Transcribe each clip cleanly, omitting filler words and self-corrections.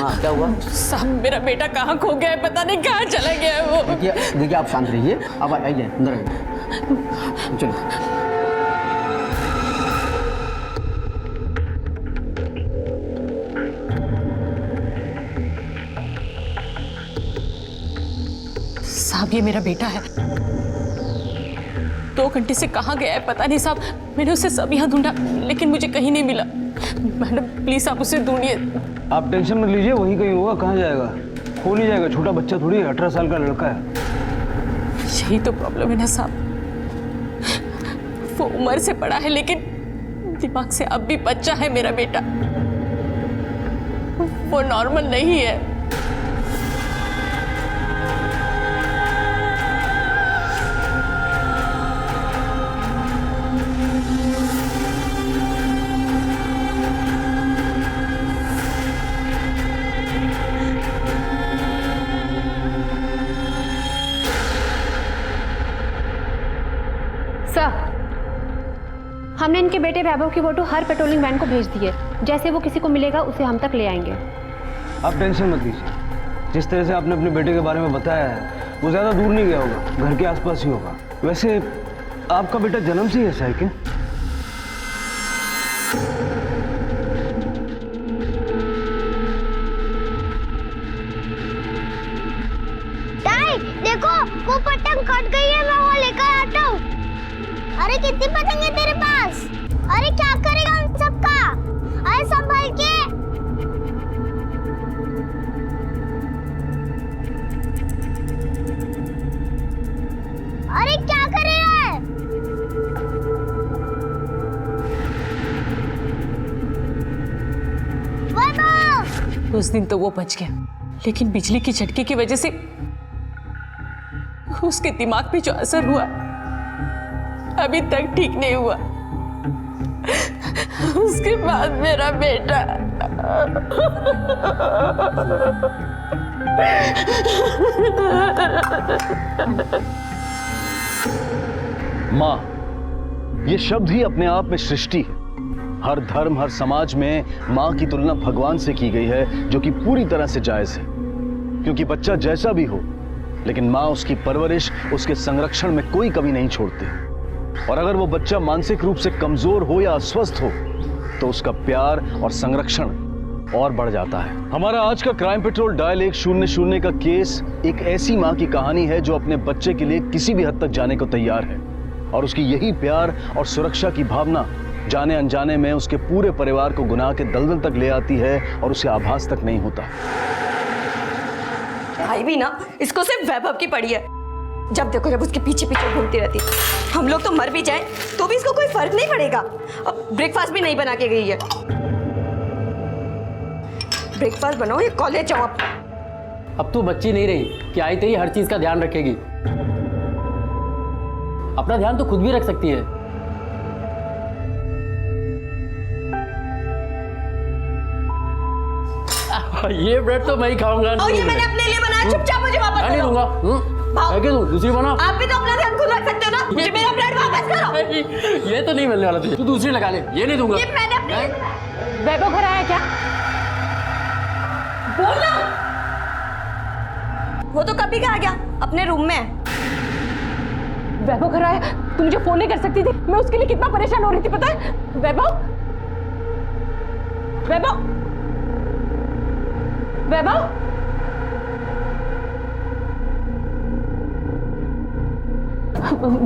हाँ क्या हुआ? साहब मेरा बेटा कहाँ खो गया है, पता नहीं कहाँ चला गया है वो। देखिए आप शांत रहिए, अब आइए अंदर आइए, चलो। साहब ये मेरा बेटा है, 2 घंटे से कहाँ गया है पता नहीं साहब। मैंने उसे सब यहाँ ढूंढा लेकिन मुझे कहीं नहीं मिला। मैडम प्लीज आप उसे ढूंढिए। आप टेंशन मत लीजिए, वहीं कहीं होगा। कहाँ जाएगा? खो नहीं जाएगा, छोटा बच्चा थोड़ी, 18 साल का लड़का है। यही तो प्रॉब्लम है ना साहब, वो उम्र से बड़ा है लेकिन दिमाग से अब भी बच्चा है मेरा बेटा, वो नॉर्मल नहीं है। हमने इनके बेटे वैभव की फोटो हर पेट्रोलिंग वैन को भेज दी है। जैसे वो किसी को मिलेगा उसे हम तक ले आएंगे। आप टेंशन मत लीजिए, जिस तरह से आपने अपने बेटे के बारे में बताया है वो ज़्यादा दूर नहीं गया होगा, घर के आसपास ही होगा। वैसे आपका बेटा जन्म से ही ऐसा है क्या? देखो वो पतंग कट गई है, मैं वो लेकर आता हूँ। अरे कितनी पतंग है तेरे पास? अरे क्या करेगा उन सबका? अरे संभाल के। अरे क्या कर रहा है? वैभव! उस दिन तो वो बच गया लेकिन बिजली की झटके की वजह से उसके दिमाग पे जो असर हुआ अभी तक ठीक नहीं हुआ। उसके बाद मेरा बेटा माँ, ये शब्द ही अपने आप में सृष्टि है। हर धर्म, हर समाज में माँ की तुलना भगवान से की गई है, जो कि पूरी तरह से जायज है। क्योंकि बच्चा जैसा भी हो लेकिन माँ उसकी परवरिश, उसके संरक्षण में कोई कमी नहीं छोड़ती। और अगर वो बच्चा मानसिक रूप से कमजोर हो या अस्वस्थ हो तो उसका प्यार और संरक्षण और बढ़ जाता है। हमारा आज का क्राइम पेट्रोल डायल 100 का केस एक ऐसी माँ की कहानी है जो अपने बच्चे के लिए किसी भी हद तक जाने को तैयार है, और उसकी यही प्यार और सुरक्षा की भावना जाने अनजाने में उसके पूरे परिवार को गुनाह के दलदल तक ले आती है और उसे आभास तक नहीं होता। भाई भी ना इसको सिर्फ वैभव की पड़ी है, जब देखो जब उसके पीछे पीछे घूमती रहती। हम लोग तो मर भी जाएं तो भी इसको कोई फर्क नहीं पड़ेगा। अब ब्रेकफास्ट भी नहीं बना के गई है। ब्रेकफास्ट बनाओ या कॉलेज जाओ। अब तू बच्ची नहीं रही कि आई तेरी हर चीज का ध्यान रखेगी। अपना ध्यान तो खुद भी रख सकती है। ये ब्रेड तो मैं ही खाऊंगा। और ये मैंने अपने लिए बनाया, चुपचाप मुझे वापस नहीं दूंगा। मैं क्यों दूं? दूसरी बना। आप भी तो अपना ध्यान खुद रख सकते हो ना। मुझे मेरा ब्रेड वापस करो। ये तो नहीं मिलने वाला तुझे, तू दूसरी लगा ले। ये नहीं दूंगा। ये मैंने अपने वैभव घर आया क्या? बोलना। वो तो कभी का आ गया, अपने रूम में। वैभव घर आया? तू मुझे फोन नहीं कर सकती थी? मैं उसके लिए कितना परेशान हो रही थी पता है? वैभव, वैभव, वैभव,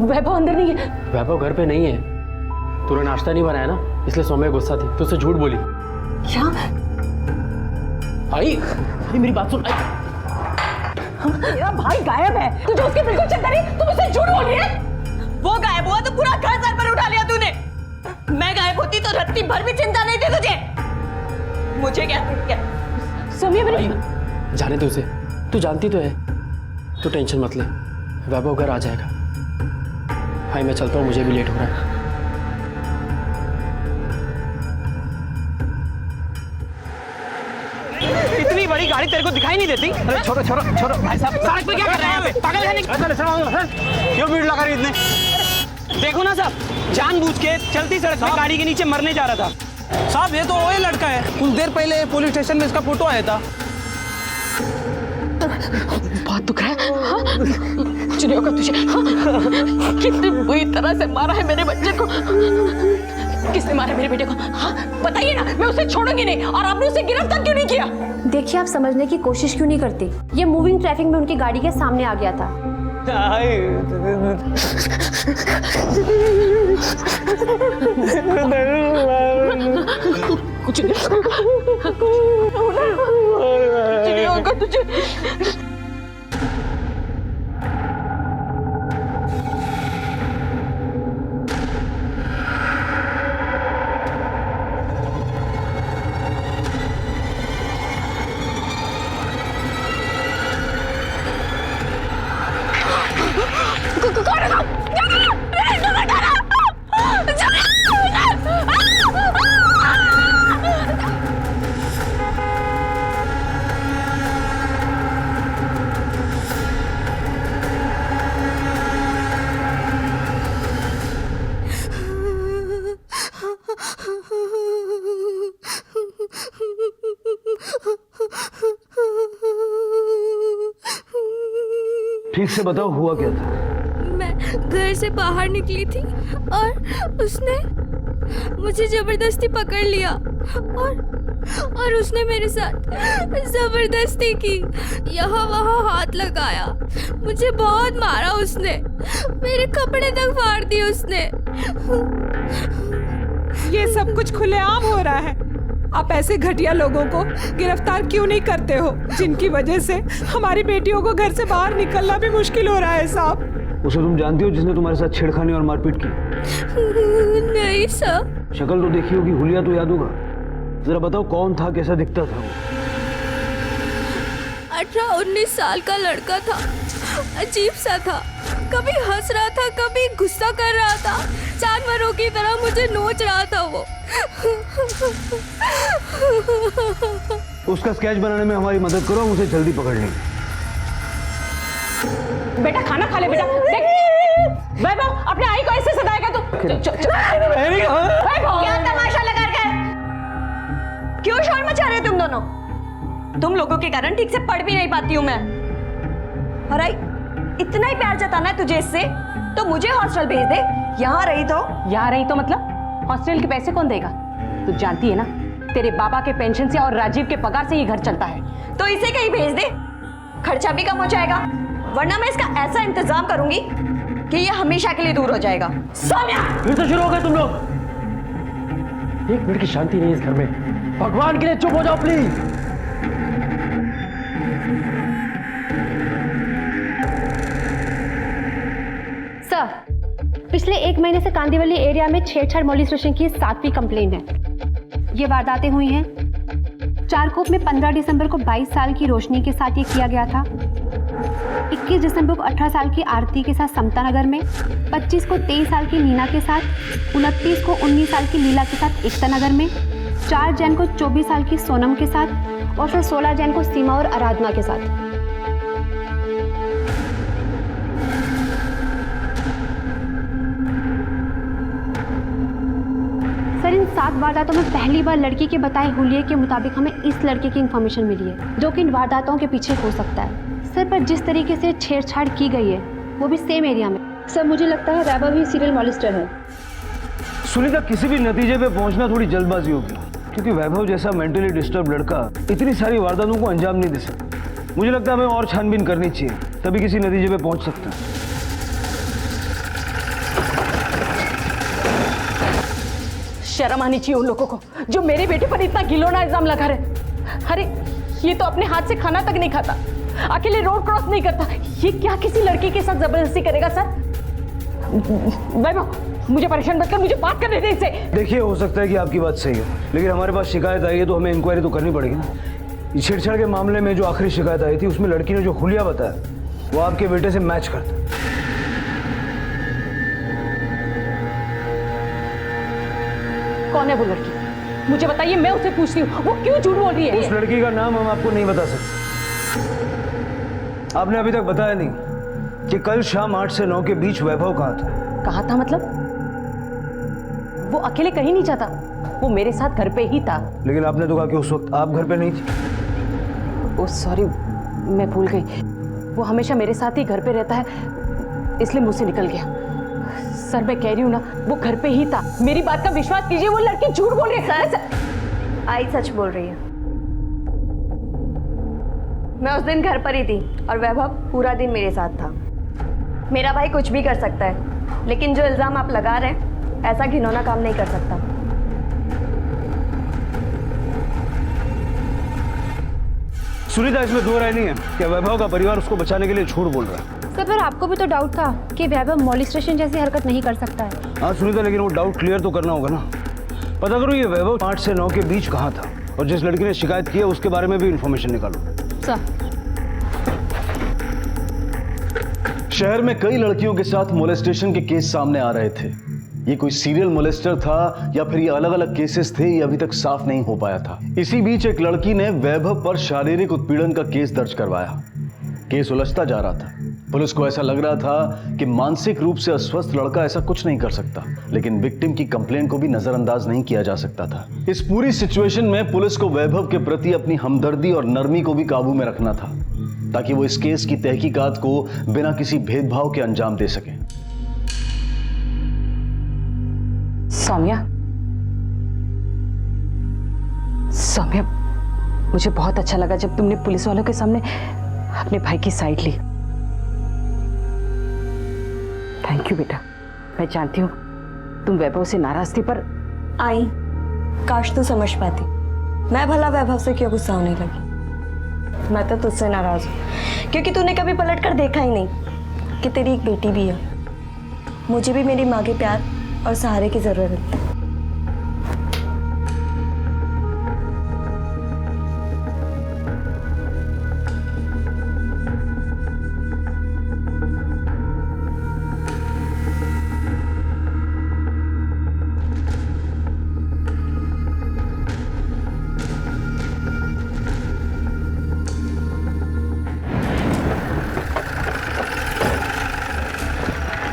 वैभव अंदर नहीं है। वैभव घर पे नहीं है। तूने नाश्ता नहीं बनाया ना, इसलिए सौम्या गुस्सा थी तो उसे झूठ बोली। क्या? आई मेरी बात सुन। मेरा भाई गायब है, तुझे उसकी बिल्कुल चिंता नहीं, तुम उसे झूठ बोल रही है। वो गायब हुआ तो पूरा घर सर पर उठा लिया तूने। मैं गायब होती तो रत्ती भर भी चिंता नहीं थी तुझे। मुझे क्या सौम्या मेरी जाने दे उसे, तू जानती तो है। तू टेंशन मत ले, वैभव घर आ जाएगा। भाई मैं चलता हूँ, मुझे भी लेट हो रहा है। इतनी बड़ी गाड़ी तेरे को दिखाई नहीं देती? अरे छोड़ो छोड़ो छोड़ो भाई साहब, सड़क पे क्या कर रहे हैं? पागल है? क्यों भीड़ लगा रही इतने? देखो ना साहब, जानबूझ के चलती सड़क पे गाड़ी के नीचे मरने जा रहा था। साहब ये तो वो लड़का है, कुछ देर पहले पुलिस स्टेशन में इसका फोटो आया था। कुछ नहीं होगा तुझे। हाँ? कितनी बुरी तरह से मारा है मेरे बच्चे को। किसने मारा मेरे बेटे को? हाँ बताइए ना, मैं उसे छोड़ूंगी नहीं। और आपने उसे गिरफ्तार क्यों नहीं किया? देखिए, आप समझने की कोशिश क्यों नहीं करती? ये मूविंग ट्रैफिक में उनकी गाड़ी के सामने आ गया था। कुछ नहीं होगा तुझे। ठीक से बताओ, हुआ क्या था? मैं घर से बाहर निकली थी और उसने मुझे जबरदस्ती पकड़ लिया और उसने मेरे साथ जबरदस्ती की, यहाँ वहाँ हाथ लगाया, मुझे बहुत मारा उसने, मेरे कपड़े तक फाड़ दिए उसने। ये सब कुछ खुलेआम हो रहा है। आप ऐसे घटिया लोगों को गिरफ्तार क्यों नहीं करते हो, जिनकी वजह से हमारी बेटियों को घर से बाहर निकलना भी मुश्किल हो रहा है साहब। उसे तुम जानती हो जिसने तुम्हारे साथ छेड़खानी और मारपीट की? नहीं सर। शक्ल तो देखी होगी, हुलिया तो याद होगा। जरा बताओ कौन था, कैसा दिखता था वो? 18-19 साल का लड़का था, अजीब सा था, कभी हंस रहा था, कभी गुस्सा कर रहा था, जानवरों की तरह मुझे नोच रहा था वो। उसका स्केच बनाने में हमारी मदद करो, हम उसे जल्दी पकड़ लेंगे। बेटा खाना खा ले बेटा। देख वैभव, अपने आई को ऐसे सताएगा तू? क्या तमाशा लगा रखा है? क्यों शोर मचा रहे तुम दोनों? तुम लोगों के कारण ठीक से पढ़ भी नहीं पाती हूँ मैं। और आई इतना ही प्यार जताना है तुझे इससे, तो मुझे हॉस्टल भेज दे। यहाँ रही तो मतलब हॉस्टल के पैसे कौन देगा? तू जानती है ना, तेरे बाबा के पेंशन से और राजीव के पगार से ये घर चलता है। तो इसे कहीं भेज दे, खर्चा भी कम हो जाएगा, वरना मैं इसका ऐसा इंतजाम करूंगी कि ये हमेशा के लिए दूर हो जाएगा। सोनिया, फिर तो शुरू हो गए तुम लोग। एक मिनट की शांति नहीं इस घर में। भगवान के लिए चुप हो जाओ प्लीज। सर, पिछले 1 महीने से कांदीवली एरिया में छेड़छाड़ मोलिस्टेशन की 7वीं कंप्लेंट है। ये वारदातें हुई हैं। चारकोप में 15 दिसंबर को 22 साल की रोशनी के साथ ये किया गया था। 21 दिसंबर को 18 साल की आरती के साथ समता नगर में, 25 को 23 साल की नीना के साथ, 29 को 19 साल की लीला के साथ एकता नगर में, 4 जैन को 24 साल की सोनम के साथ और फिर 16 जैन को सीमा और आराधना के साथ। सर, इन 7 वारदातों में पहली बार लड़की के बताए हुलिये के मुताबिक हमें इस लड़के की इंफॉर्मेशन मिली है, जो कि इन वारदातों के पीछे हो सकता है। सर, पर जिस तरीके से छेड़छाड़ की गई है वो भी सेम एरिया में। सर, मुझे लगता है वैभव ही सीरियल मॉलिस्टर है। सुनीता, किसी भी नतीजे पे पहुंचना थोड़ी जल्दबाजी होगी, क्योंकि वैभव जैसा मेंटली डिस्टर्ब लड़का इतनी सारी वारदातों को अंजाम नहीं दे सकता। मुझे लगता है हमें और छानबीन करनी चाहिए, तभी किसी नतीजे पे पहुंच सकता है। शर्म आनी चाहिए उन लोगों को जो मेरे बेटे पर इतना घिनौना इल्जाम लगा रहे। अरे ये तो अपने हाथ से खाना तक नहीं खाता, अकेले रोड क्रॉस नहीं करता, ये क्या किसी लड़की के साथ जबरदस्ती करेगा? सर वैभव, मुझे परेशान मत कर, मुझे बात करने दे इससे। देखिए, हो सकता है कि आपकी बात सही हो, लेकिन हमारे पास शिकायत आई है तो हमें इंक्वायरी तो करनी पड़ेगी ना। ये छेड़छाड़ के मामले में जो आखिरी शिकायत आई थी, उसमें लड़की ने जो हुलिया बताया वो आपके बेटे से मैच करता। कौन है वो लड़की? मुझे बताइए, मैं उसे पूछती हूँ, वो क्यों झूठ बोल रही है? उस लड़की का नाम हम आपको नहीं बता सकते। आपने अभी तक बताया नहीं कि कल शाम 8 से 9 के बीच वैभव कहाँ था। कहा था मतलब? वो अकेले कहीं नहीं जाता, वो मेरे साथ घर पे ही था। लेकिन आपने तो कहा कि उस वक्त आप घर पे नहीं थी। ओह सॉरी, मैं भूल गई। वो हमेशा मेरे साथ ही घर पे रहता है, इसलिए मुझसे निकल गया। सर मैं कह रही हूँ ना, वो घर पे ही था। मेरी बात का विश्वास कीजिए, वो लड़की झूठ बोल रही है। सर आई सच बोल रही है। मैं उस दिन घर पर ही थी और वैभव पूरा दिन मेरे साथ था। मेरा भाई कुछ भी कर सकता है, लेकिन जो इल्जाम आप लगा रहे हैं ऐसा घिनौना काम नहीं कर सकता। सुनीता, इसमें दो राय नहीं है कि वैभव का परिवार उसको बचाने के लिए झूठ बोल रहा है। सर पर आपको भी तो डाउट था कि वैभव मॉलिस्टेशन जैसी हरकत नहीं कर सकता है। हाँ सुनीता, लेकिन वो डाउट क्लियर तो करना होगा ना। पता करो ये वैभव 8 से 9 के बीच कहाँ था, और जिस लड़की ने शिकायत की है उसके बारे में भी इंफॉर्मेशन निकालो। सर शहर में कई लड़कियों के साथ मोलेस्टेशन के केस सामने आ रहे थे। ये कोई सीरियल मोलेस्टर था या फिर ये अलग अलग केसेस थे, ये अभी तक साफ नहीं हो पाया था। इसी बीच एक लड़की ने वैभव पर शारीरिक उत्पीड़न का केस दर्ज करवाया। केस उलझता जा रहा था। पुलिस को ऐसा लग रहा था कि मानसिक रूप से अस्वस्थ लड़का ऐसा कुछ नहीं कर सकता, लेकिन विक्टिम की कंप्लेंट को भी नजरअंदाज नहीं किया जा सकता था। इस पूरी सिचुएशन में पुलिस को वैभव के प्रति अपनी हमदर्दी और नरमी को भी काबू में रखना था, ताकि वो इस केस की तहकीकात को बिना किसी भेदभाव के अंजाम दे सके। सौम्या, सौम्या, मुझे बहुत अच्छा लगा जब तुमने पुलिस वालों के सामने अपने भाई की साइड ली। थैंक यू बेटा। मैं जानती हूँ तुम वैभव से नाराज थी, पर आई काश तू समझ पाती। मैं भला वैभव से क्यों गुस्सा होने लगी। मैं तो तुझसे नाराज हूँ क्योंकि तूने कभी पलट कर देखा ही नहीं कि तेरी एक बेटी भी है। मुझे भी मेरी माँ के प्यार और सहारे की जरूरत है।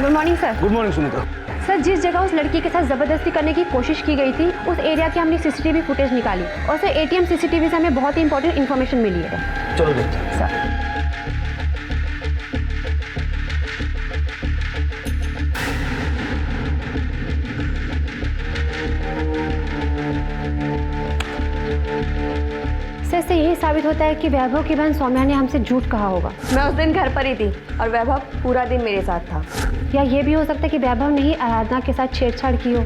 Good morning sir. Good morning Sunita. Sir जिस जगह उस लड़की के साथ जबरदस्ती करने की कोशिश की गई थी, उस एरिया की हमने सीसीटीवी फुटेज निकाली, और सर एटीएम सीसीटीवी से हमें बहुत ही इंपॉर्टेंट इन्फॉर्मेशन मिली है। चलो देखते हैं। सर सर इससे यही साबित होता है कि वैभव की बहन सौम्या ने हमसे झूठ कहा होगा। मैं उस दिन घर पर ही थी और वैभव पूरा दिन मेरे साथ था। या ये भी हो सकता है कि वैभव ने ही आराधना के साथ छेड़छाड़ की हो।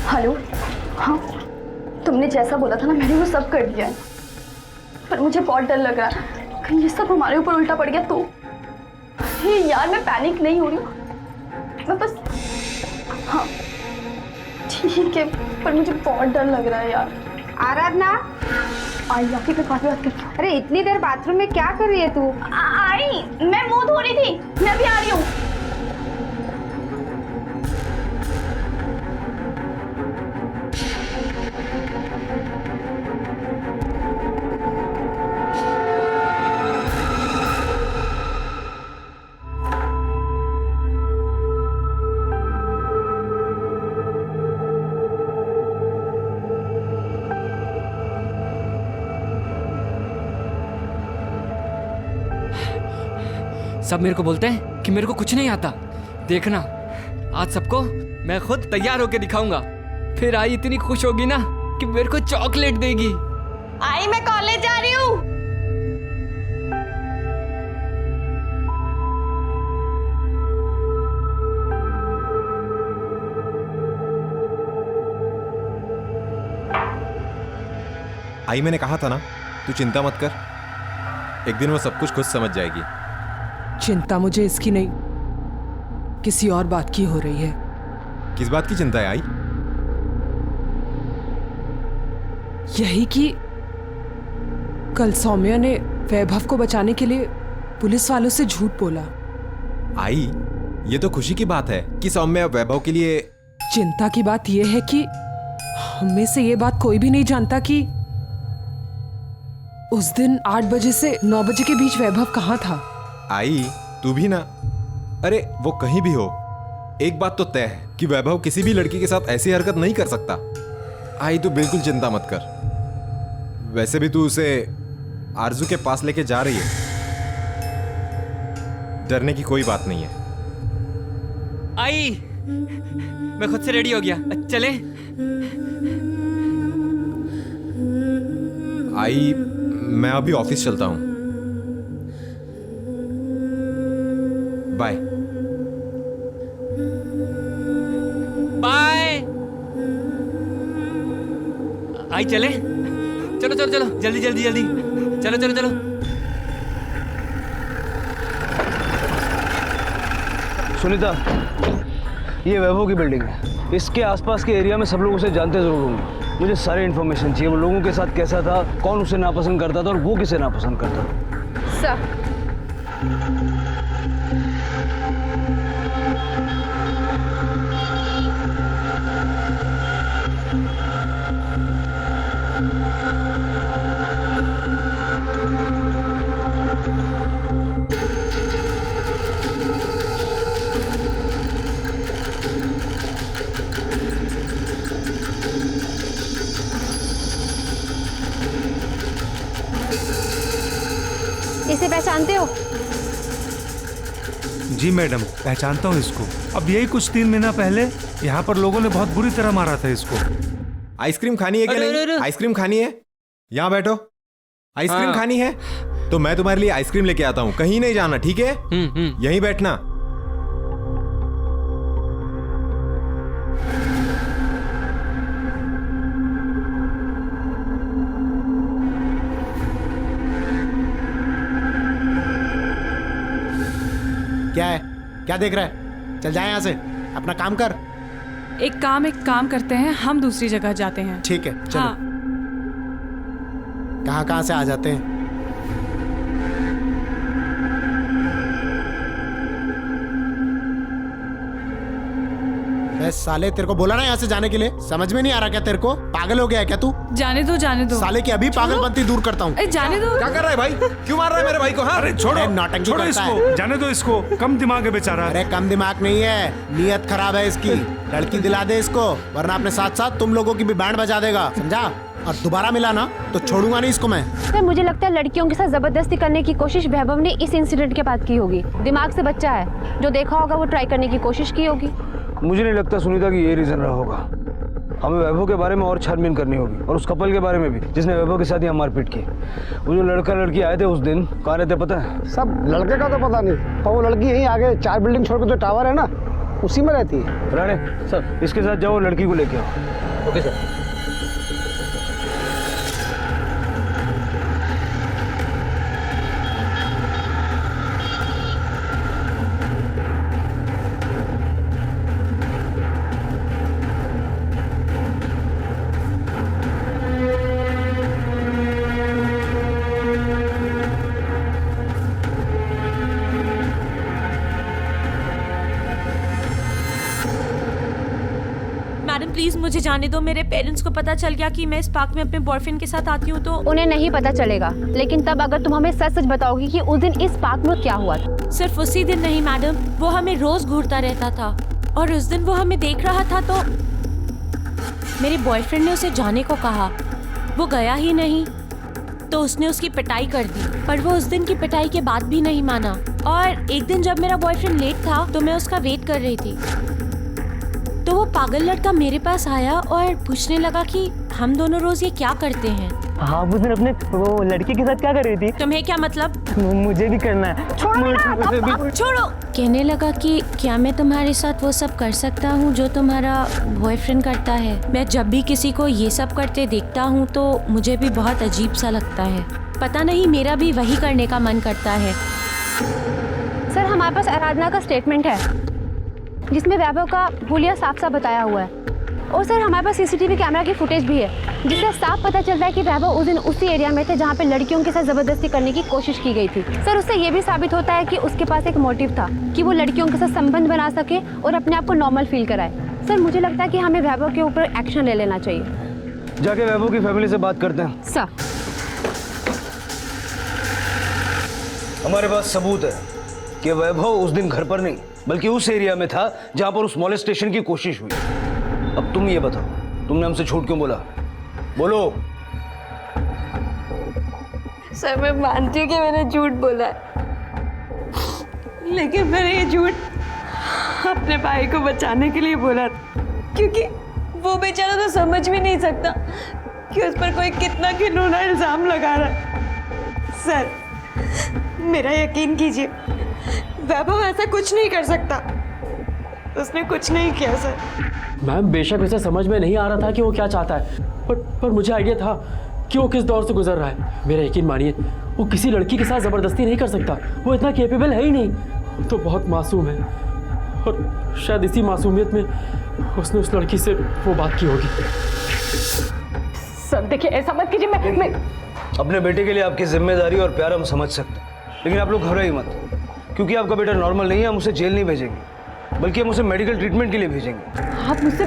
हेलो, हाँ तुमने जैसा बोला था ना, मैंने वो सब कर दिया है, पर मुझे बहुत डर लग रहा है कहीं ये सब हमारे ऊपर उल्टा पड़ गया तो। हे यार, मैं पैनिक नहीं हो रही हूँ, मैं बस, हाँ ठीक है, पर मुझे बहुत डर लग रहा है यार। आराधना, आई आके फिर काफी बात करती हूँ। अरे इतनी देर बाथरूम में क्या कर रही है तू? आई, मैं मुंह धो रही थी, मैं अभी आ रही हूँ। सब मेरे को बोलते हैं कि मेरे को कुछ नहीं आता। देखना आज सबको मैं खुद तैयार होके दिखाऊंगा। फिर आई इतनी खुश होगी ना कि मेरे को चॉकलेट देगी। आई, मैं कॉलेज जा रही हूँ। आई मैंने कहा था ना, तू चिंता मत कर, एक दिन वो सब कुछ खुद समझ जाएगी। चिंता मुझे इसकी नहीं, किसी और बात की हो रही है। किस बात की चिंता है आई? यही कि कल सौम्या ने वैभव को बचाने के लिए पुलिस वालों से झूठ बोला। आई, ये तो खुशी की बात है कि सौम्या वैभव के लिए। चिंता की बात यह है कि हम में से ये बात कोई भी नहीं जानता कि उस दिन 8 बजे से 9 बजे के बीच वैभव कहाँ था? आई तू भी ना, अरे वो कहीं भी हो, एक बात तो तय है कि वैभव किसी भी लड़की के साथ ऐसी हरकत नहीं कर सकता। आई तू बिल्कुल चिंता मत कर। वैसे भी तू उसे आरजू के पास लेके जा रही है, डरने की कोई बात नहीं है। आई मैं खुद से रेडी हो गया, चले? आई मैं अभी ऑफिस चलता हूं, बाय। बाय। आई चले? चलो चलो चलो जल्दी जल्दी जल्दी, चलो चलो चलो। सुनीता, ये वैभव की बिल्डिंग है। इसके आसपास के एरिया में सब लोग उसे जानते जरूर होंगे। मुझे सारी इन्फॉर्मेशन चाहिए, वो लोगों के साथ कैसा था, कौन उसे नापसंद करता था और वो किसे नापसंद करता था। सर, इसे पहचानते हो? जी मैडम, पहचानता हूँ इसको। अब यही कुछ 3 महीना पहले यहाँ पर लोगों ने बहुत बुरी तरह मारा था इसको। आइसक्रीम खानी है क्या? नहीं आइसक्रीम खानी है? यहाँ बैठो। आइसक्रीम खानी है तो मैं तुम्हारे लिए आइसक्रीम लेके आता हूँ, कहीं नहीं जाना, ठीक है? यहीं बैठना। क्या है? क्या देख रहा है? चल जाए यहाँ से, अपना काम कर। एक काम करते हैं, हम दूसरी जगह जाते हैं। ठीक है चलो। हाँ। कहाँ से आ जाते हैं? साले तेरे को बोला ना यहाँ से जाने के लिए, समझ में नहीं आ रहा क्या तेरे को? पागल हो गया है क्या तू? जाने दो साले की अभी पागलपंती दूर करता हूँ। जाने दो। क्या कर रहा है भाई? क्यों मार रहा है मेरे भाई को? हाँ अरे छोड़ो, नौटंकी छोड़ो करता इसको, है। जाने दो इसको, कम दिमाग है बेचारा। अरे कम दिमाग नहीं है, नियत खराब है इसकी। लड़की दिला दे इसको, वरना अपने साथ साथ तुम लोगों की भी बैंड बजा देगा, समझा? और दोबारा मिला ना तो छोड़ूंगा नहीं इसको मैं। सर, मुझे लगता है लड़कियों के साथ जबरदस्ती करने की कोशिश वैभव ने इस इंसिडेंट के बाद की होगी। दिमाग से बच्चा है, जो देखा होगा वो ट्राई करने की कोशिश की होगी। मुझे नहीं लगता सुनीता कि ये रीजन रहा होगा। हमें वैभव के बारे में और छानबीन करनी होगी, और उस कपल के बारे में भी जिसने वैभव के साथ यहाँ मारपीट की। वो जो लड़का लड़की आए थे उस दिन, कहाँ रहते पता है? सब लड़के का तो पता नहीं, पर वो लड़की यहीं आगे 4 बिल्डिंग छोड़ के जो टावर है ना, उसी में रहती है। राणे सर, इसके साथ जाओ, लड़की को लेके आओ। Okay sir. प्लीज मुझे जाने दो। मेरे पेरेंट्स को पता चल गया कि मैं इस पार्क में अपने बॉयफ्रेंड के साथ आती हूँ तो उन्हें नहीं पता चलेगा, लेकिन तब अगर तुम हमें सच सच बताओगी कि उस दिन इस पार्क में क्या हुआ था। सिर्फ उसी दिन नहीं मैडम, वो हमें रोज घूरता रहता था, और उस दिन वो हमें देख रहा था तो मेरे बॉयफ्रेंड ने उसे जाने को कहा। वो गया ही नहीं तो उसने उसकी पिटाई कर दी, पर वो उस दिन की पिटाई के बाद भी नहीं माना। और एक दिन जब मेरा बॉयफ्रेंड लेट था तो मैं उसका वेट कर रही थी, तो वो पागल लड़का मेरे पास आया और पूछने लगा कि हम दोनों रोज ये क्या करते हैं। हाँ, उस दिन अपने वो लड़के के साथ क्या कर रही थी? तुम्हें क्या मतलब? मुझे भी करना है। छोड़ो। कहने लगा कि क्या मैं तुम्हारे साथ वो सब कर सकता हूँ जो तुम्हारा बॉयफ्रेंड करता है। मैं जब भी किसी को ये सब करते देखता हूँ तो मुझे भी बहुत अजीब सा लगता है। पता नहीं, मेरा भी वही करने का मन करता है। सर, हमारे पास आराधना का स्टेटमेंट है जिसमें वैभव का हुलिया साफ साफ बताया हुआ है, और सर हमारे पास सीसीटीवी कैमरा की फुटेज भी है जिससे साफ पता चल रहा है कि वैभव उस दिन उसी एरिया में थे जहाँ पे लड़कियों के साथ जबरदस्ती करने की कोशिश की गई थी। सर, उससे ये भी साबित होता है कि उसके पास एक मोटिव था कि वो लड़कियों के साथ संबंध बना सके और अपने आप को नॉर्मल फील कराए। सर, मुझे लगता है कि हमें वैभव के ऊपर एक्शन ले लेना चाहिए। जाके वैभव की फैमिली से बात करते हैं। सर हमारे पास सबूत है कि वैभव उस दिन घर पर नहीं बल्कि उस एरिया में था जहां पर उस मोलेस्टेशन की कोशिश हुई। अब तुम ये बताओ, तुमने हमसे झूठ क्यों बोला? बोलो। सर मैं मानती हूँ कि मैंने झूठ बोला है, लेकिन मैंने ये झूठ अपने भाई को बचाने के लिए बोला, क्योंकि वो बेचारा तो समझ भी नहीं सकता कि उस पर कोई कितना घिनौना इल्जाम लगा रहा है। सर मेरा यकीन कीजिए, वैभव ऐसा कुछ नहीं कर सकता, उसने कुछ नहीं किया सर। मैम बेशक उसे समझ में नहीं आ रहा था कि वो क्या चाहता है, पर मुझे आइडिया था कि वो किस दौर से गुजर रहा है। मेरा यकीन मानिए, वो किसी लड़की के साथ ज़बरदस्ती नहीं कर सकता, वो इतना कैपेबल है ही नहीं। तो बहुत मासूम है और शायद इसी मासूमियत में उसने उस लड़की से वो बात की होगी। सर देखिए ऐसा मत कीजिए, मैं अपने बेटे के लिए आपकी जिम्मेदारी और प्यार हम समझ सकते हैं, लेकिन आप लोग घबराइए मत, क्योंकि आपका बेटा नॉर्मल नहीं है। हम उसे जेल नहीं भेजेंगे, बल्कि हम उसे मेडिकल ट्रीटमेंट के लिए भेजेंगे। आप मुझसे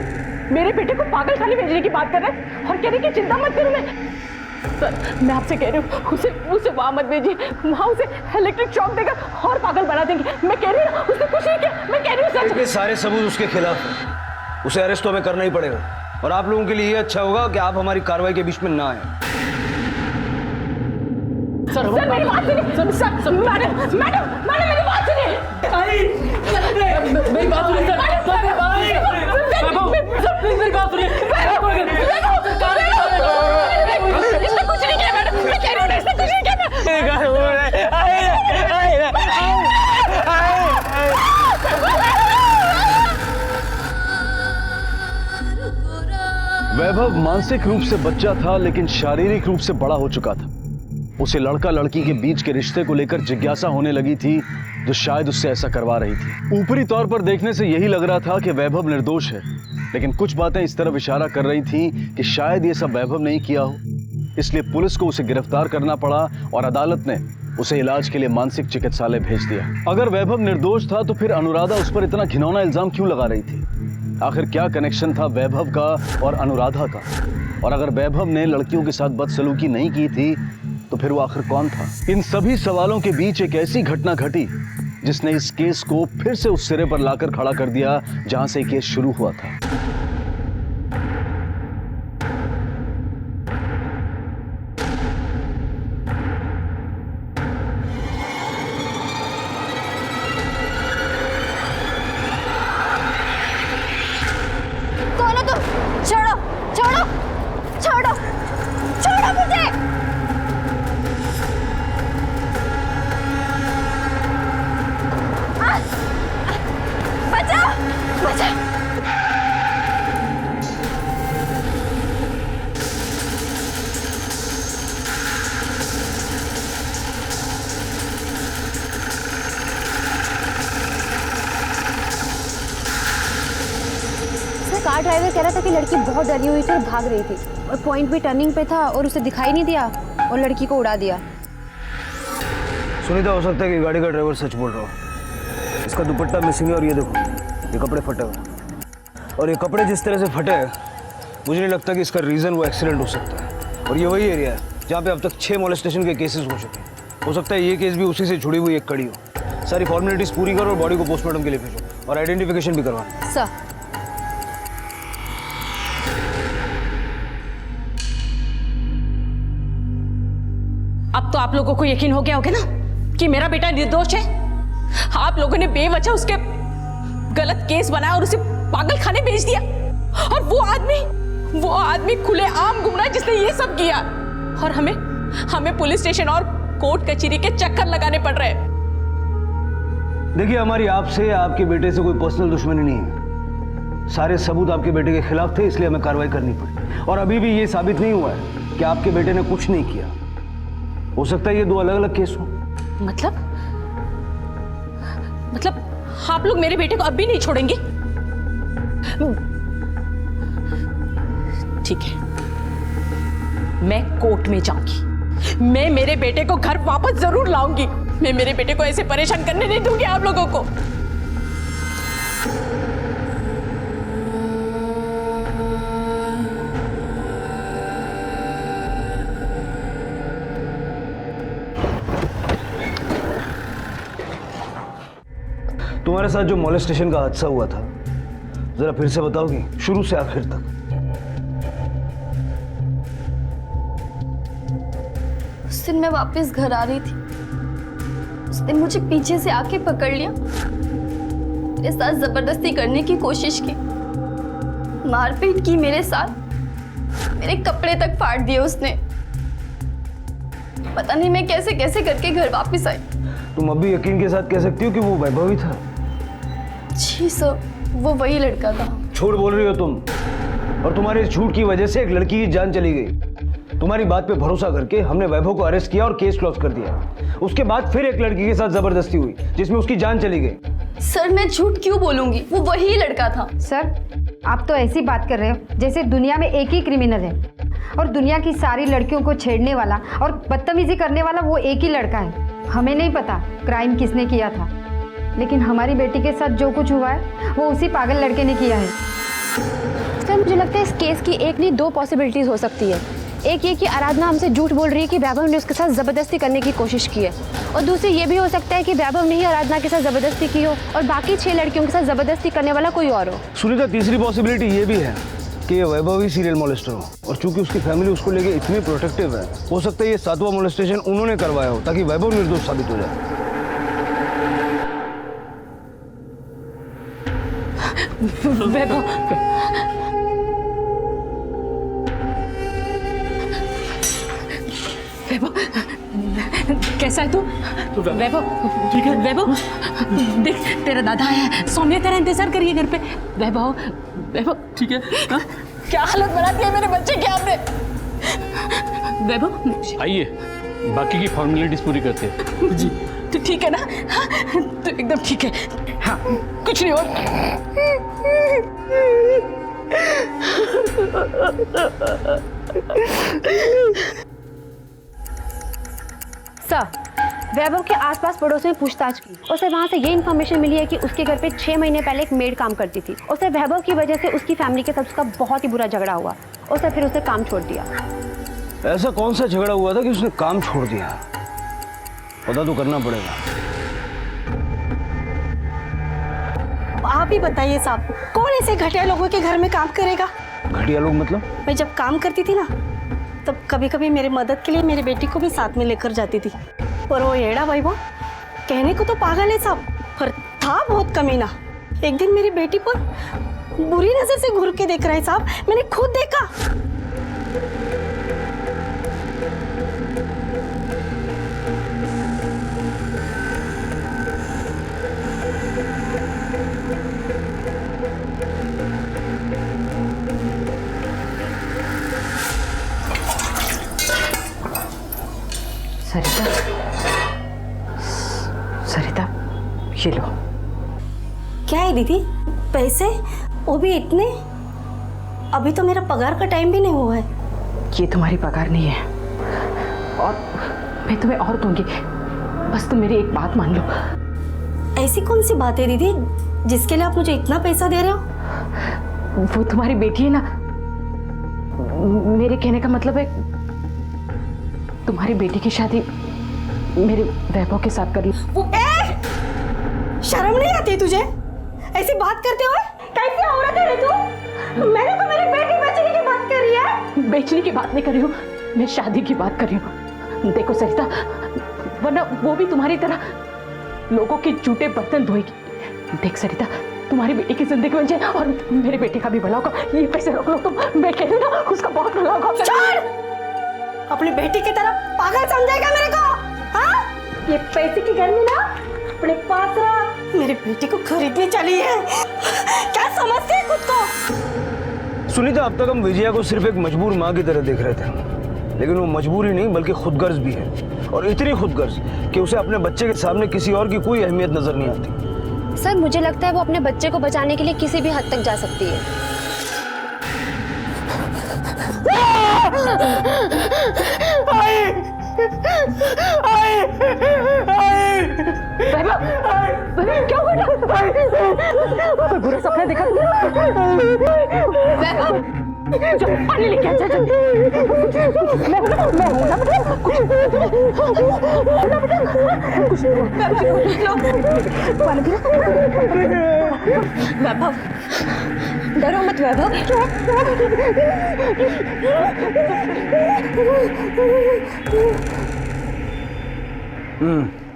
मेरे बेटे को पागल खाने भेजने की बात कर रहे हैं और कह रहे हैं कि चिंता मत करो। मैं सर मैं आपसे कह रही हूँ, उसे वहाँ मत भेजिए, वहाँ उसे इलेक्ट्रिक शॉक देकर और पागल बना देंगे। मैं कह रही हूँ उसने कुछ नहीं किया, मैं कह रही हूँ सर। इतने सारे सबूत उसके खिलाफ हैं, उसे अरेस्ट तो हमें करना ही पड़ेगा, और आप लोगों के लिए ये अच्छा होगा कि आप हमारी कार्रवाई के बीच में ना आए। सर मेरी बात सुनिए, सर मैडम मेरी बात सुनिए, मेरी बात सुनिए इसने कुछ नहीं किया मैडम, मैं कह रही हूँ इसने कुछ नहीं किया। वैभव मानसिक रूप से बच्चा था, लेकिन शारीरिक रूप से बड़ा हो चुका था। उसे लड़का लड़की के बीच के रिश्ते को लेकर जिज्ञासा होने लगी थी, जो शायद उससे ऐसा करवा रही थी। ऊपरी तौर पर देखने से यही लग रहा था कि वैभव निर्दोष है, लेकिन कुछ बातें इस तरफ इशारा कर रही थी कि शायद ये सब वैभव नहीं किया हो। इसलिए पुलिस को उसे गिरफ्तार करना पड़ा और अदालत ने उसे इलाज के लिए मानसिक चिकित्सालय भेज दिया। अगर वैभव निर्दोष था तो फिर अनुराधा उस पर इतना घिनौना इल्जाम क्यों लगा रही थी? आखिर क्या कनेक्शन था वैभव का और अनुराधा का? और अगर वैभव ने लड़कियों के साथ बदसलूकी नहीं की थी तो फिर वो आखिर कौन था? इन सभी सवालों के बीच एक ऐसी घटना घटी जिसने इस केस को फिर से उस सिरे पर लाकर खड़ा कर दिया जहां से केस शुरू हुआ था। कौन हो तुम? छोड़ो छोड़ो छोड़ो छोड़ो मुझे। बचाओ बचाओ। कार ड्राइवर कह रहा था कि लड़की बहुत डरी हुई थी और भाग रही थी, और पॉइंट भी टर्निंग पे था और उसे दिखाई नहीं दिया और लड़की को उड़ा दिया। सुनीता, हो सकता है कि गाड़ी का ड्राइवर सच बोल रहा हो। इसका दुपट्टा मिसिंग है और ये देखो, ये कपड़े फटे हुए, और ये कपड़े जिस तरह से फटे हैं मुझे नहीं लगता कि इसका रीज़न वो एक्सीडेंट हो सकता है। और ये वही एरिया है जहाँ पे अब तक 6 मोलेस्टेशन के केसेस हो चुके हैं। हो सकता है ये केस भी उसी से जुड़ी हुई एक कड़ी हो। सारी फॉर्मेलिटीज पूरी करो और बॉडी को पोस्टमार्टम के लिए भेजो और आइडेंटिफिकेशन भी करवाना। सर अब तो आप लोगों को यकीन हो गया होगा ना कि मेरा बेटा निर्दोष है। आप लोगों ने बेवजह उसके गलत केस बनाया और उसे पागल खाने भेज दिया, और वो आदमी खुलेआम घूम रहा है जिसने ये सब किया, और हमें पुलिस स्टेशन और कोर्ट कचहरी के चक्कर लगाने पड़ रहे हैं। देखिए, हमारी आपसे आपके बेटे से कोई पर्सनल दुश्मनी नहीं है। सारे सबूत आपके बेटे के खिलाफ थे, इसलिए हमें कार्रवाई करनी पड़ी, और अभी भी ये साबित नहीं हुआ है कि आपके बेटे ने कुछ नहीं किया। हो सकता है ये 2 अलग अलग केस हो। मतलब आप लोग मेरे बेटे को अब भी नहीं छोड़ेंगे? ठीक है, मैं कोर्ट में जाऊंगी, मैं मेरे बेटे को घर वापस जरूर लाऊंगी। मैं मेरे बेटे को ऐसे परेशान करने नहीं दूंगी आप लोगों को। तुम्हारे साथ जो मोलेस्टेशन का हादसा हुआ था, जरा फिर से बताओगी, शुरू से आखिर तक? उस दिन मैं वापस घर आ रही थी, उसने मुझे पीछे से आके पकड़ लिया, मेरे साथ जबरदस्ती करने की कोशिश की, मारपीट की मेरे साथ, मेरे कपड़े तक फाड़ दिए उसने। पता नहीं मैं कैसे कैसे करके घर वापस आई। तुम अभी यकीन के साथ कह सकती हो कि वो वैभव ही था? जी सर, वो वही लड़का था। झूठ बोल रही हो तुम, और तुम्हारे इस झूठ की वजह से एक लड़की की जान चली गई। तुम्हारी बात पे भरोसा करके हमने वैभव को अरेस्ट किया और केस क्लोज कर दिया। उसके बाद फिर एक लड़की के साथ जबरदस्ती हुई जिसमें उसकी जान चली गई। सर मैं झूठ क्यों बोलूंगी, वो वही लड़का था। सर आप तो ऐसी बात कर रहे हो जैसे दुनिया में एक ही क्रिमिनल है और दुनिया की सारी लड़कियों को छेड़ने वाला और बदतमीजी करने वाला वो एक ही लड़का है। हमें नहीं पता क्राइम किसने किया था, लेकिन हमारी बेटी के साथ जो कुछ हुआ है वो उसी पागल लड़के ने किया है। सर मुझे लगता है इस केस की एक नहीं दो पॉसिबिलिटीज हो सकती है। एक ये कि आराधना हमसे झूठ बोल रही है कि वैभव ने उसके साथ ज़बरदस्ती करने की कोशिश की है, और दूसरी ये भी हो सकता है कि वैभव ने ही आराधना के साथ ज़बरदस्ती की हो और बाकी 6 लड़कियों के साथ ज़बरदस्ती करने वाला कोई और हो। सुनीता, तीसरी पॉसिबिलिटी ये भी है कि ये वैभव ही सीरियल मोलेस्टर हो, और चूंकि उसकी फैमिली उसको लेके इतनी प्रोटेक्टिव है, हो सकता है ये 7वां मोलेस्टेशन उन्होंने करवाया हो ताकि वैभव निर्दोष साबित हो जाए। वैभव, वैभव कैसा है तू? वैभव ठीक है? वैभव देख तेरा दादा आया है, सौम्या तेरा इंतजार करिए घर पे। वैभव, वैभव ठीक है? क्या हालत बना दी है मेरे बच्चे की आपने। वैभव आइए, बाकी की फॉर्मेलिटीज पूरी करते हैं। जी तो ठीक है ना? तो एकदम ठीक है। हाँ कुछ नहीं और। सर वैभव के आसपास पड़ोस में पूछताछ की, उसे वहाँ से ये इन्फॉर्मेशन मिली है कि उसके घर पे 6 महीने पहले एक मेड काम करती थी। उसे वैभव की वजह से उसकी फैमिली के साथ उसका बहुत ही बुरा झगड़ा हुआ, उसे फिर उसे काम छोड़ दिया। ऐसा कौन सा झगड़ा हुआ था कि उसने काम छोड़ दिया? पता तो करना पड़ेगा। आप ही बताइए साहब, कौन ऐसे घटिया लोगों के घर में काम करेगा? घटिया लोग मतलब? मैं जब काम करती थी ना, तब कभी कभी मेरे मदद के लिए मेरी बेटी को भी साथ में लेकर जाती थी। पर वो येड़ा भाई वो कहने को तो पागल है साहब, पर था बहुत कमीना। एक दिन मेरी बेटी पर बुरी नजर से घूर के देख रहा है साहब, मैंने खुद देखा। सरिता, ये लो। क्या है दीदी, पैसे? वो भी इतने? अभी तो मेरा पगार का टाइम भी नहीं हुआ है। ये तुम्हारी पगार नहीं है, और मैं तुम्हें और दूंगी, बस तुम मेरी एक बात मान लो। ऐसी कौन सी बात है दीदी जिसके लिए आप मुझे इतना पैसा दे रहे हो? वो तुम्हारी बेटी है ना, मेरे कहने का मतलब है तुम्हारी बेटी की शादी मेरे वैभव के साथ कर ली। शर्म नहीं आती तुझे ऐसी बात करते हुए? कैसी औरत है तू? मैंने तो मेरी बेटी बेचने की बात कर रही है। बेचने की बात नहीं कर रही हूँ, मैं शादी की बात कर रही हूँ। देखो सरिता, वरना वो भी तुम्हारी तरह लोगों के जूठे बर्तन धोएगी। देख सरिता, तुम्हारी बेटी की जिंदगी बन जाए और मेरे बेटे का भी भला होगा। ये पैसे रख लो तुम, मैं कह रही हूँ ना, उसका बहुत भला होगा। अपनी बेटी की तरह पागल समझेगा मेरे को? हाँ, ये पैसे की गर्मी ना अपने पास रहा। मेरी बेटी को खरीदनी चली है, क्या समझते हैं खुद को? सुनीता, अब तक हम विजया को सिर्फ एक मजबूर माँ की तरह देख रहे थे, लेकिन वो मजबूरी नहीं बल्कि खुदगर्ज भी है, और इतनी खुदगर्ज कि उसे अपने बच्चे के सामने किसी और की कोई अहमियत नजर नहीं आती। सर मुझे लगता है वो अपने बच्चे को बचाने के लिए किसी भी हद तक जा सकती है। क्या हुआ? कोई बुरा सपना देखा? पानी लेके आ जा जल्दी। मैं हूं ना बेटा, कुछ वैभव, डरो मत वैभव।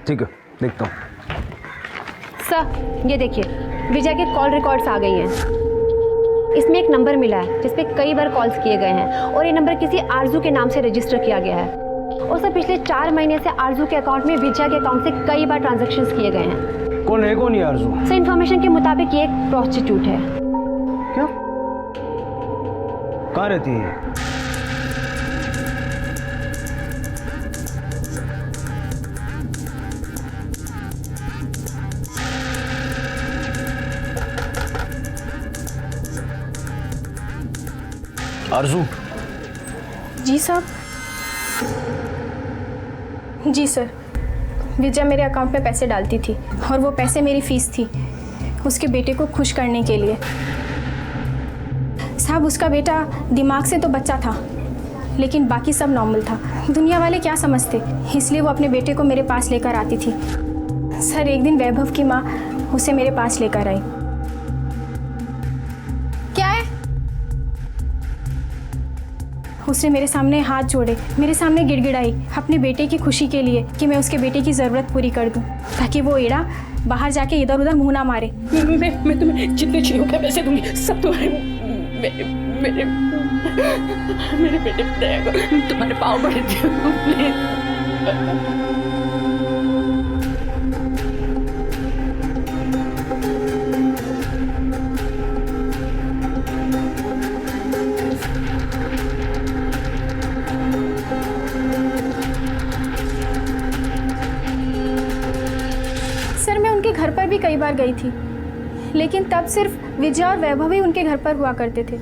ठीक है, देखता हूँ। सर ये देखिए, विजय के कॉल रिकॉर्ड्स आ गई हैं। इसमें एक नंबर मिला है जिस पे कई बार कॉल्स किए गए हैं और ये नंबर किसी आरजू के नाम से रजिस्टर किया गया है। और सर पिछले 4 महीने से आरजू के अकाउंट में विजय के अकाउंट से कई बार ट्रांजैक्शंस किए गए हैं। कौन है कौन ये आरजू? सर इन्फॉर्मेशन के मुताबिक ये एक प्रोस्टिट्यूट है। क्या? कहाँ रहती है? आरजू? जी साहब। जी सर, विजय मेरे अकाउंट में पैसे डालती थी और वो पैसे मेरी फीस थी उसके बेटे को खुश करने के लिए। साहब उसका बेटा दिमाग से तो बच्चा था लेकिन बाकी सब नॉर्मल था। दुनिया वाले क्या समझते, इसलिए वो अपने बेटे को मेरे पास लेकर आती थी। सर एक दिन वैभव की माँ उसे मेरे पास लेकर आई। क्या है? उसने मेरे सामने हाथ जोड़े, मेरे सामने गिड़गिड़ाई अपने बेटे की खुशी के लिए कि मैं उसके बेटे की ज़रूरत पूरी कर दूं ताकि वो एड़ा बाहर जाके इधर उधर मुंह ना मारे। मैं तुम्हें जितने चाहिए होगा पैसे दूंगी, सब तुम्हारे मेरे बेटे पे दया करो, तुम्हारे पाँव पड़ती हूँ प्लीज। घर पर भी कई बार गई थी लेकिन तब सिर्फ विजय और वैभव ही उनके घर पर हुआ करते थे।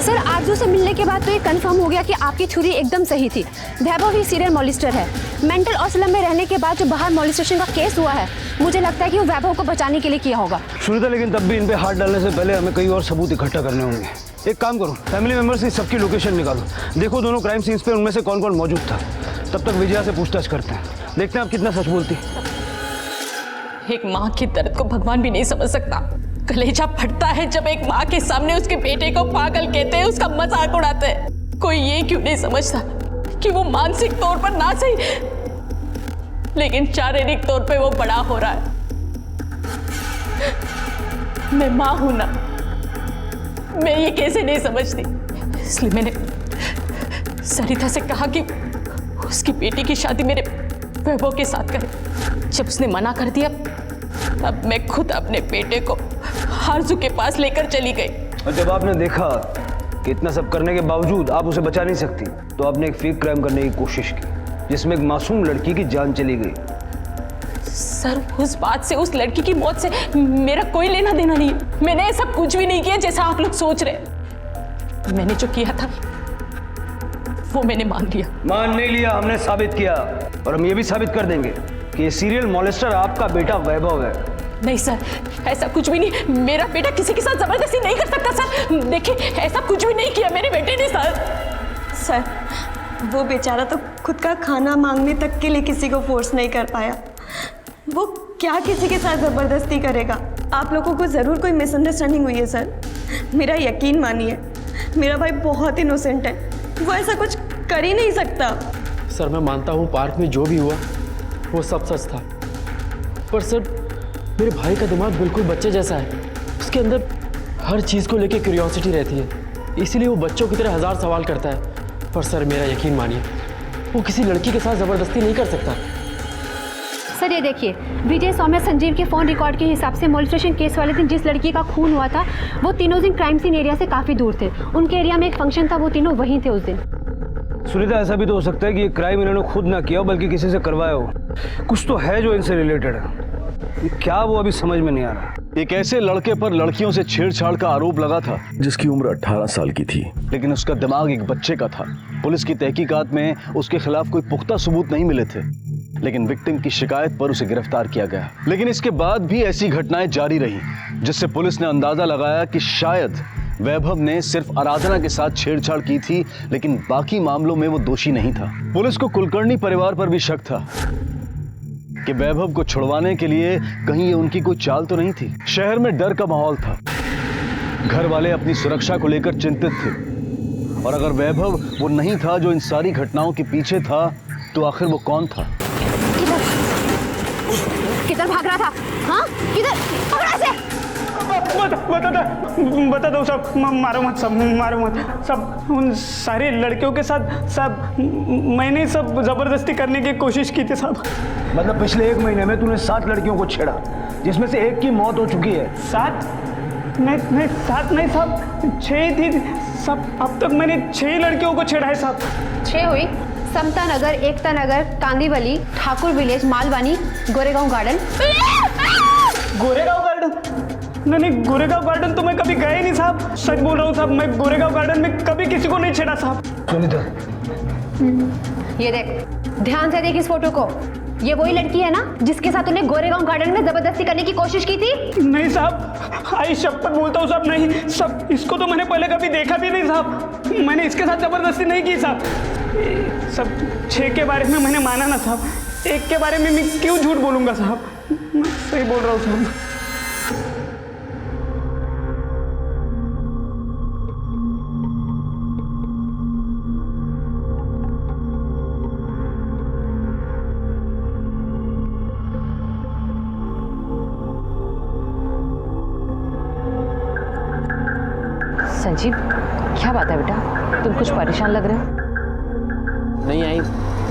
सर आरजू से मिलने के बाद तो ये कंफर्म हो गया कि आपकी छुरी एकदम सही थी। वैभव ही सीरियल मॉलिस्टर है। मेंटल असलम में रहने के बाद जो बाहर मॉलिस्टेशन का केस हुआ है, मुझे लगता है कि वो वैभव को बचाने के लिए किया होगा। सुनीता, लेकिन तब भी इन पे हाथ डालने से पहले हमें कई और सबूत इकट्ठा करने होंगे। एक काम करो, फैमिली मेंबर्स की सबकी लोकेशन निकालो, देखो दोनों क्राइम सीन्स पे उनमें से कौन कौन मौजूद था। तब तक विजया से पूछताछ करते हैं, देखते हैं आप कितना सच बोलती। एक माँ के दर्द को भगवान भी नहीं समझ सकता। कलेजा फटता है जब एक माँ के सामने उसके बेटे को पागल कहते हैं, उसका मजाक उड़ाते हैं। कोई ये क्यों नहीं समझता कि वो मानसिक तौर पर ना सही लेकिन शारीरिक तौर पे वो बड़ा हो रहा है। मैं माँ हूं ना, मैं ये कैसे नहीं समझती। इसलिए मैंने सरिता से कहा कि उसकी बेटी की शादी मेरे वैभव के साथ करे। जब उसने मना कर दिया तब मैं खुद अपने बेटे को आरजू के पास लेकर चली गई। और जब आपने देखा कि इतना सब करने के बावजूद आप उसे बचा नहीं सकती, तो आपने एक फेक क्राइम करने की कोशिश की जिसमें एक मासूम लड़की की जान चली गई। सर उस बात से, उस लड़की की मौत से मेरा कोई लेना देना नहीं है। मैंने ऐसा कुछ भी नहीं किया जैसा आप लोग सोच रहे। मैंने जो किया था वो मैंने मान लिया। मान नहीं लिया, हमने साबित किया और हम ये भी साबित कर देंगे कि ये सीरियल मॉलेस्टर आपका बेटा वैभव है। नहीं सर, ऐसा कुछ भी नहीं। मेरा बेटा किसी के साथ जबरदस्ती नहीं कर सकता सर। देखिए ऐसा कुछ भी नहीं किया मेरे बेटे ने सर, वो बेचारा तो खुद का खाना मांगने तक के लिए किसी को फोर्स नहीं कर पाया। वो क्या किसी के साथ जबरदस्ती करेगा। आप लोगों को जरूर कोई मिसअंडरस्टैंडिंग हुई है सर। मेरा यकीन मानिए, मेरा भाई बहुत इनोसेंट है, वो ऐसा कुछ कर ही नहीं सकता। सर मैं मानता हूँ पार्क में जो भी हुआ वो सब सच था, पर सर मेरे भाई का दिमाग बिल्कुल बच्चे जैसा है। उसके अंदर हर चीज़ को लेके क्यूरियोसिटी रहती है, इसीलिए वो बच्चों की तरह 1000 सवाल करता है। पर सर मेरा यकीन मानिए, वो किसी लड़की के साथ ज़बरदस्ती नहीं कर सकता। सर ये देखिए, विजय सौम्या संजीव के फ़ोन रिकॉर्ड के हिसाब से मॉलिस्टेशन केस वाले दिन जिस लड़की का खून हुआ था वो तीनों दिन क्राइम सीन एरिया से काफ़ी दूर थे। उनके एरिया में एक फंक्शन था, वो तीनों वहीं थे उस दिन। सुनीता, ऐसा भी तो हो सकता है कि ये क्राइम इन्होंने खुद ना किया हो बल्कि किसी से करवाया हो। कुछ तो है जो इनसे रिलेटेड है, क्या वो अभी समझ में नहीं आ रहा। एक ऐसे लड़के पर लड़कियों से छेड़छाड़ का आरोप लगा था जिसकी उम्र 18 साल की थी, लेकिन उसका दिमाग एक बच्चे का था। पुलिस की तहकीकात में उसके खिलाफ कोई पुख्ता सबूत नहीं मिले थे, लेकिन विक्टिम की शिकायत पर उसे गिरफ्तार किया गया। लेकिन इसके बाद भी ऐसी घटनाएं जारी रही, जिससे पुलिस ने अंदाजा लगाया कि शायद वैभव ने सिर्फ आराधना के साथ छेड़छाड़ की थी, लेकिन बाकी मामलों में वो दोषी नहीं था। पुलिस को कुलकर्णी परिवार पर भी शक था कि वैभव को छुड़वाने के लिए कहीं ये उनकी कोई चाल तो नहीं थी। शहर में डर का माहौल था, घर वाले अपनी सुरक्षा को लेकर चिंतित थे, और अगर वैभव वो नहीं था जो इन सारी घटनाओं के पीछे था, तो आखिर वो कौन था? किधर भाग रहा था? हाँ, किधर? पकड़ा से। बता दो सब, मारो मत सब, मारो मत सब। उन सारी लड़कियों के साथ सब मैंने सब जबरदस्ती करने की कोशिश की थी सब। मतलब पिछले 1 महीने में तूने 7 लड़कियों को छेड़ा, जिसमें से 1 की मौत हो चुकी है। 7? नहीं 7 नहीं सब 6 थी सब। अब तक मैंने 6 लड़कियों को छेड़ा है सब। 6 हुई? Samta Nagar, Ekta Nagar, Kandivali, Thakur village, Malvani, Goregaon garden. Goregaon garden? नहीं, गोरेगांव गार्डन तो मैं कभी गया ही नहीं साहब। सच बोल रहा हूँ साहब, मैं गोरेगांव गार्डन में कभी किसी को नहीं छेड़ा साहब। सुनीता, ये देख, ध्यान से देख इस फोटो को। ये वही लड़की है ना जिसके साथ तूने गोरेगांव गार्डन में जबरदस्ती करने की कोशिश की थी? नहीं साहब, आई शपथ बोलता हूँ साहब, नहीं सब। इसको तो मैंने पहले कभी देखा भी नहीं साहब। मैंने इसके साथ जबरदस्ती नहीं की साहब। सब 6 के बारे में मैंने माना ना साहब, 1 के बारे में मैं क्यों झूठ बोलूंगा साहब? सही बोल रहा हूँ साहब। संजीव, क्या बात है बेटा? तुम कुछ परेशान लग रहे हो। नहीं आई,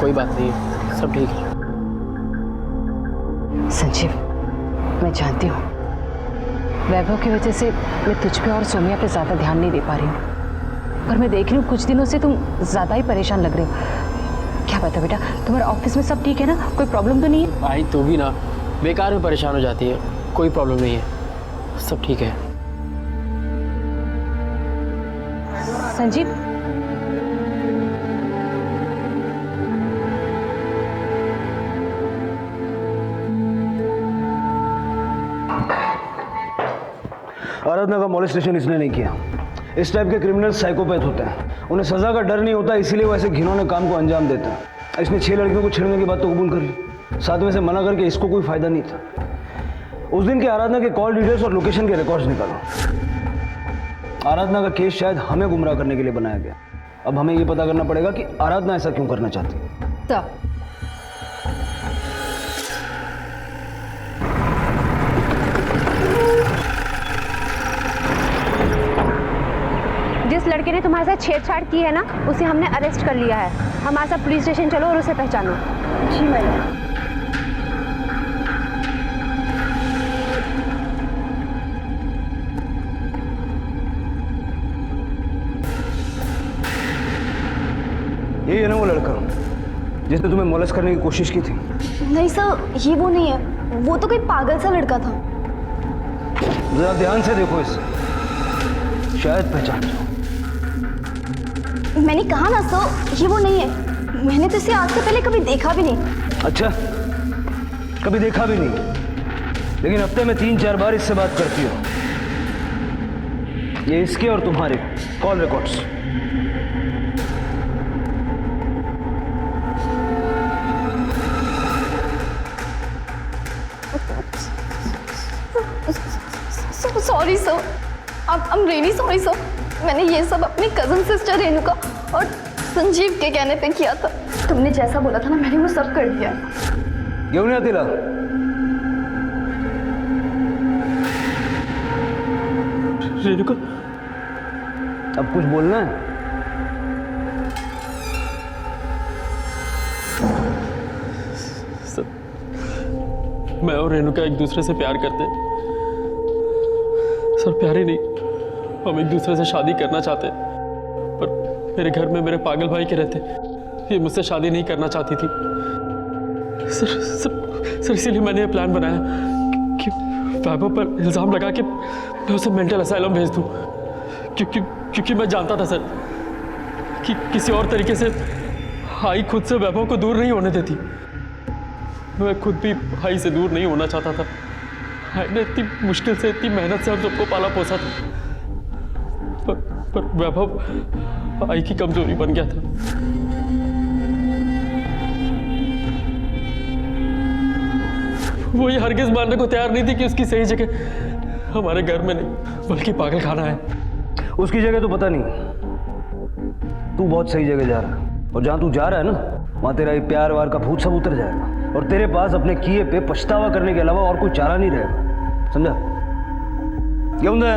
कोई बात नहीं है, सब ठीक है। संजीव, मैं जानती हूँ वैभव की वजह से मैं तुझ पे और सोमिया पे ज़्यादा ध्यान नहीं दे पा रही हूँ, पर मैं देख रही हूँ कुछ दिनों से तुम ज़्यादा ही परेशान लग रहे हो। क्या बात है बेटा? तुम्हारे ऑफिस में सब ठीक है ना? कोई प्रॉब्लम तो नहीं है? भाई तू भी ना बेकार में परेशान हो जाती है। कोई प्रॉब्लम नहीं है, सब ठीक है। संजीव, आराधना का मॉलेस्टेशन इसने नहीं किया। इस टाइप के क्रिमिनल साइकोपैथ होते हैं, उन्हें सजा का डर नहीं होता, इसीलिए वो ऐसे घिनौने काम को अंजाम देते हैं। इसने 6 लड़कियों को छेड़ने की बात तो कबूल कर ली, 7वें से मना करके इसको कोई फायदा नहीं था। उस दिन के आराधना के कॉल डिटेल्स और लोकेशन के रिकॉर्ड्स निकालो। आराधना का केस शायद हमें गुमराह करने के लिए बनाया गया। अब हमें ये पता करना पड़ेगा कि आराधना ऐसा क्यों करना चाहती है। जिस लड़के ने तुम्हारे साथ छेड़छाड़ की है ना, उसे हमने अरेस्ट कर लिया है। हमारे साथ पुलिस स्टेशन चलो और उसे पहचानो। जी मैडम। ये है ना वो लड़का जिसने तुम्हें मोलेस्ट करने की कोशिश की थी? नहीं सर, ये वो नहीं है, वो तो कोई पागल सा लड़का था। जरा ध्यान से देखो इसे, शायद पहचान जाओ। मैंने कहा ना सर, ये वो नहीं है। मैंने तो इसे आज से पहले कभी देखा भी नहीं। अच्छा, कभी देखा भी नहीं, लेकिन हफ्ते में 3-4 बार इससे बात करती हो। ये इसके और तुम्हारे call records. Sorry sir, I'm really sorry sir. मैंने ये सब अपनी कजन सिस्टर रेणुका और संजीव के कहने पे किया था। तुमने जैसा बोला था ना, मैंने वो सब कर दिया। क्यों नहीं आती ला? रेणुका, अब कुछ बोलना है? मैं और रेणुका एक दूसरे से प्यार करते हैं सर। प्यार ही नहीं, हम एक दूसरे से शादी करना चाहते हैं, पर मेरे घर में मेरे पागल भाई के रहते ये मुझसे शादी नहीं करना चाहती थी सर इसीलिए मैंने ये प्लान बनाया कि वैभव पर इल्ज़ाम लगा के मैं उसे मेंटल असाइलम भेज दूं, क्योंकि मैं जानता था सर कि किसी और तरीके से हाई खुद से वैभव को दूर नहीं होने देती। मैं खुद भी भाई से दूर नहीं होना चाहता था। भाई ने इतनी मुश्किल से, इतनी मेहनत से हम सबको पाला पोसा था। पर वैभव आई की कमजोरी बन गया था। वो ये हरगिज मानने को तैयार नहीं थी कि उसकी सही जगह हमारे घर में नहीं बल्कि पागल खाना है। उसकी जगह तो पता नहीं, तू बहुत सही जगह जा रहा है, और जहां तू जा रहा है ना वहां तेरा ये प्यार वार का भूत सब उतर जाएगा, और तेरे पास अपने किए पे पछतावा करने के अलावा और कोई चारा नहीं रहेगा, समझा? क्यों ना?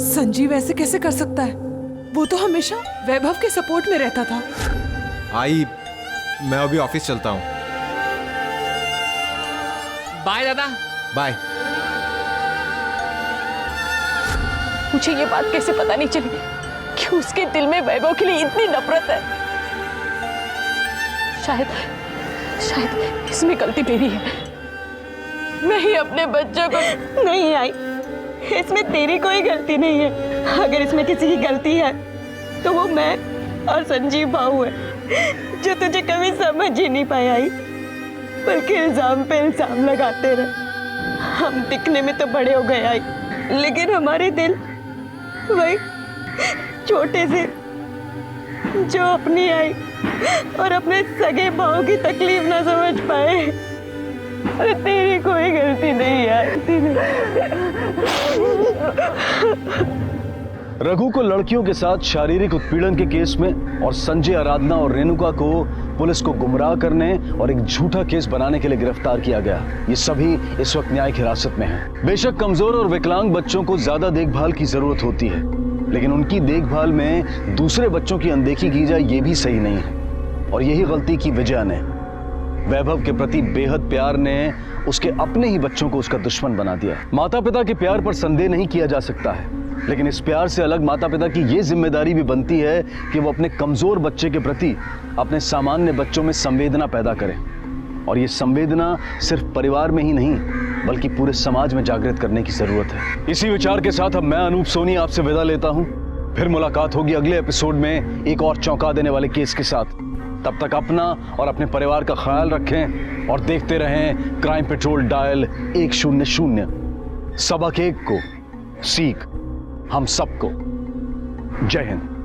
संजीव ऐसे कैसे कर सकता है? वो तो हमेशा वैभव के सपोर्ट में रहता था। आई, मैं अभी ऑफिस चलता हूँ। बाय दादा। बाय। मुझे ये बात कैसे पता नहीं चली कि उसके दिल में वैभव के लिए इतनी नफरत है। शायद इसमें गलती मेरी है। मैं ही अपने बच्चों को नहीं आई, इसमें तेरी कोई गलती नहीं है। अगर इसमें किसी की गलती है तो वो मैं और संजीव भाऊ है, जो तुझे कभी समझ ही नहीं पाया आई, बल्कि इल्जाम पे इल्जाम लगाते रहे। हम दिखने में तो बड़े हो गए आई, लेकिन हमारे दिल वही छोटे से जो अपनी आई और अपने सगे भाव की तकलीफ ना समझ पाए। अरे तेरी कोई गलती नहीं है। रघु को लड़कियों के साथ शारीरिक उत्पीड़न के केस में और संजय, आराधना और रेणुका को पुलिस को गुमराह करने और एक झूठा केस बनाने के लिए गिरफ्तार किया गया। ये सभी इस वक्त न्यायिक हिरासत में हैं। बेशक कमजोर और विकलांग बच्चों को ज्यादा देखभाल की जरूरत होती है, लेकिन उनकी देखभाल में दूसरे बच्चों की अनदेखी की जाए ये भी सही नहीं है। और यही गलती की विजया ने वैभव के प्रति बेहद प्यार ने उसके अपने ही बच्चों को उसका दुश्मन बना दिया। माता पिता के प्यार पर संदेह नहीं किया जा सकता है, लेकिन इस प्यार से अलग माता पिता की ये जिम्मेदारी भी बनती है कि वो अपने कमजोर बच्चे के प्रति अपने सामान्य बच्चों में संवेदना पैदा करें। और ये संवेदना सिर्फ परिवार में ही नहीं बल्कि पूरे समाज में जागृत करने की जरूरत है। इसी विचार के साथ अब मैं अनूप सोनी आपसे विदा लेता हूं। फिर मुलाकात होगी अगले एपिसोड में एक और चौंका देने वाले केस के साथ। तब तक अपना और अपने परिवार का ख्याल रखें और देखते रहें क्राइम पेट्रोल डायल 100। सबक एक को सीख हम सबको। जय हिंद।